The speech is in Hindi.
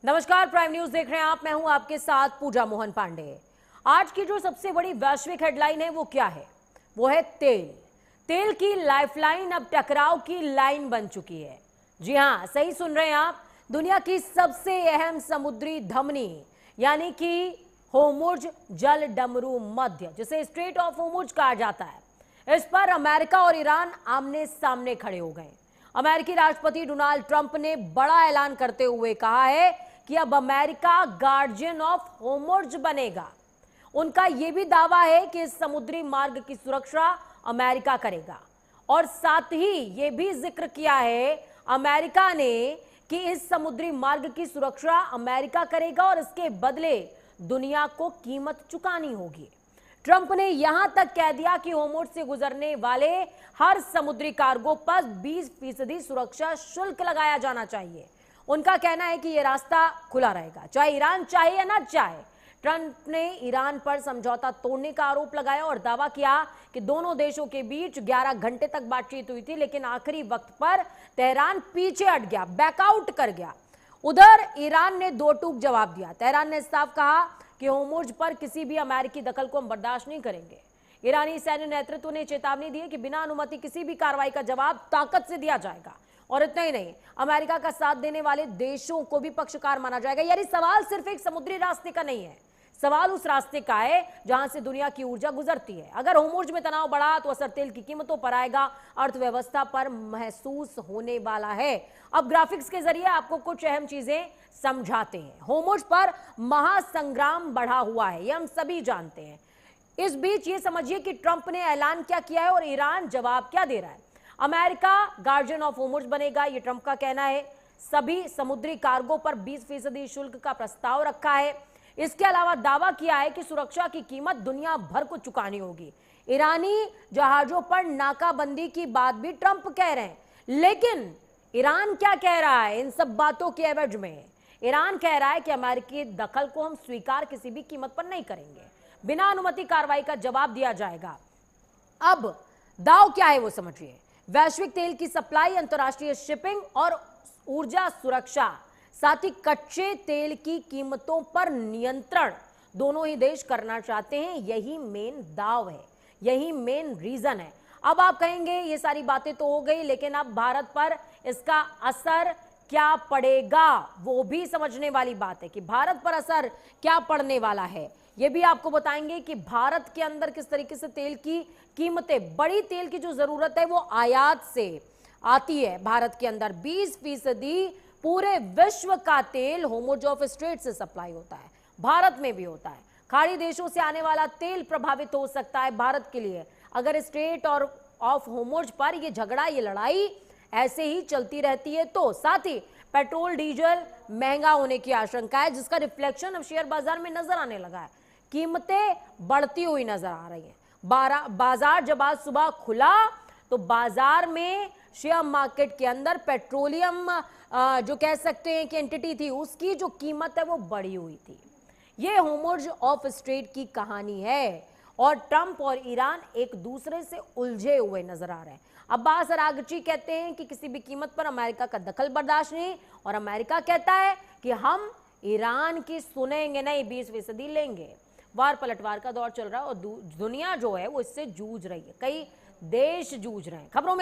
नमस्कार, प्राइम न्यूज देख रहे हैं आप। मैं हूं आपके साथ पूजा मोहन पांडे। आज की जो सबसे बड़ी वैश्विक हेडलाइन है वो क्या है? वो है तेल। तेल की लाइफलाइन अब टकराव की लाइन बन चुकी है। जी हां, सही सुन रहे हैं आप। दुनिया की सबसे अहम समुद्री धमनी यानी कि होर्मुज जल डमरू मध्य, जिसे स्ट्रेट ऑफ होर्मुज कहा जाता है, इस पर अमेरिका और ईरान आमने सामने खड़े हो गए। अमेरिकी राष्ट्रपति डोनाल्ड ट्रंप ने बड़ा ऐलान करते हुए कहा है कि अब अमेरिका गार्जियन ऑफ होर्मुज बनेगा। उनका यह भी दावा है कि इस समुद्री मार्ग की सुरक्षा अमेरिका करेगा और साथ ही यह भी जिक्र किया है अमेरिका ने कि इस समुद्री मार्ग की सुरक्षा अमेरिका करेगा और इसके बदले दुनिया को कीमत चुकानी होगी। ट्रंप ने यहां तक कह दिया कि होर्मुज से गुजरने वाले हर समुद्री कार्गो पर 20% सुरक्षा शुल्क लगाया जाना चाहिए। उनका कहना है कि यह रास्ता खुला रहेगा, चाहे ईरान चाहे या ना चाहे। ट्रंप ने ईरान पर समझौता तोड़ने का आरोप लगाया और दावा किया कि दोनों देशों के बीच 11 घंटे तक बातचीत हुई थी, लेकिन आखिरी वक्त पर तेहरान पीछे हट गया, बैकआउट कर गया। उधर ईरान ने दो टूक जवाब दिया। तेहरान ने साफ कहा कि होर्मुज पर किसी भी अमेरिकी दखल को हम बर्दाश्त नहीं करेंगे। ईरानी सैन्य नेतृत्व ने चेतावनी दी कि बिना अनुमति किसी भी कार्रवाई का जवाब ताकत से दिया जाएगा और इतना ही नहीं, अमेरिका का साथ देने वाले देशों को भी पक्षकार माना जाएगा। यानी सवाल सिर्फ एक समुद्री रास्ते का नहीं है, सवाल उस रास्ते का है जहां से दुनिया की ऊर्जा गुजरती है। अगर होर्मुज में तनाव बढ़ा तो असर तेल की कीमतों पर आएगा, अर्थव्यवस्था पर महसूस होने वाला है। अब ग्राफिक्स के जरिए आपको कुछ अहम चीजें समझाते हैं। होर्मुज पर महासंग्राम बढ़ा हुआ है, ये हम सभी जानते हैं। इस बीच ये समझिए कि ट्रंप ने ऐलान क्या किया है और ईरान जवाब क्या दे रहा है। अमेरिका गार्जियन ऑफ होर्मुज बनेगा, ये ट्रंप का कहना है। सभी समुद्री कार्गो पर 20% शुल्क का प्रस्ताव रखा है। इसके अलावा दावा किया है कि सुरक्षा की कीमत दुनिया भर को चुकानी होगी। ईरानी जहाजों पर नाकाबंदी की बात भी ट्रंप कह रहे हैं, लेकिन ईरान क्या कह रहा है इन सब बातों के एवज में? ईरान कह रहा है कि अमेरिकी दखल को हम स्वीकार किसी भी कीमत पर नहीं करेंगे, बिना अनुमति कार्रवाई का जवाब दिया जाएगा। अब दाव क्या है वो समझिए। वैश्विक तेल की सप्लाई, अंतर्राष्ट्रीय शिपिंग और ऊर्जा सुरक्षा, साथ ही कच्चे तेल की कीमतों पर नियंत्रण, दोनों ही देश करना चाहते हैं। यही मेन दाव है, यही मेन रीजन है। अब आप कहेंगे ये सारी बातें तो हो गई, लेकिन अब भारत पर इसका असर क्या पड़ेगा वो भी समझने वाली बात है कि भारत पर असर क्या पड़ने वाला है। ये भी आपको बताएंगे कि भारत के अंदर किस तरीके से तेल की कीमतें, बड़ी तेल की जो जरूरत है वो आयात से आती है। भारत के अंदर 20% पूरे विश्व का तेल होर्मुज ऑफ स्ट्रेट से सप्लाई होता है, भारत में भी होता है। खाड़ी देशों से आने वाला तेल प्रभावित हो सकता है भारत के लिए अगर स्ट्रेट और ऑफ होर्मुज पर ये झगड़ा, ये लड़ाई ऐसे ही चलती रहती है तो। साथ ही पेट्रोल डीजल महंगा होने की आशंका है, जिसका रिफ्लेक्शन अब शेयर बाजार में नजर आने लगा है। कीमतें बढ़ती हुई नजर आ रही हैं। बाजार जब आज सुबह खुला तो बाजार में शेयर मार्केट के अंदर पेट्रोलियम जो कह सकते हैं कि एंटिटी थी, उसकी जो कीमत है वो बढ़ी हुई थी। ये होर्मुज ऑफ स्ट्रेट की कहानी है और ट्रंप और ईरान एक दूसरे से उलझे हुए नजर आ रहे हैं। अब्बास अरागची कहते हैं कि किसी भी कीमत पर अमेरिका का दखल बर्दाश्त नहीं, और अमेरिका कहता है कि हम ईरान की सुनेंगे नहीं, 20% लेंगे। वार पलटवार का दौर चल रहा है और दुनिया जो है वो इससे जूझ रही है, कई देश जूझ रहे हैं। खबरों में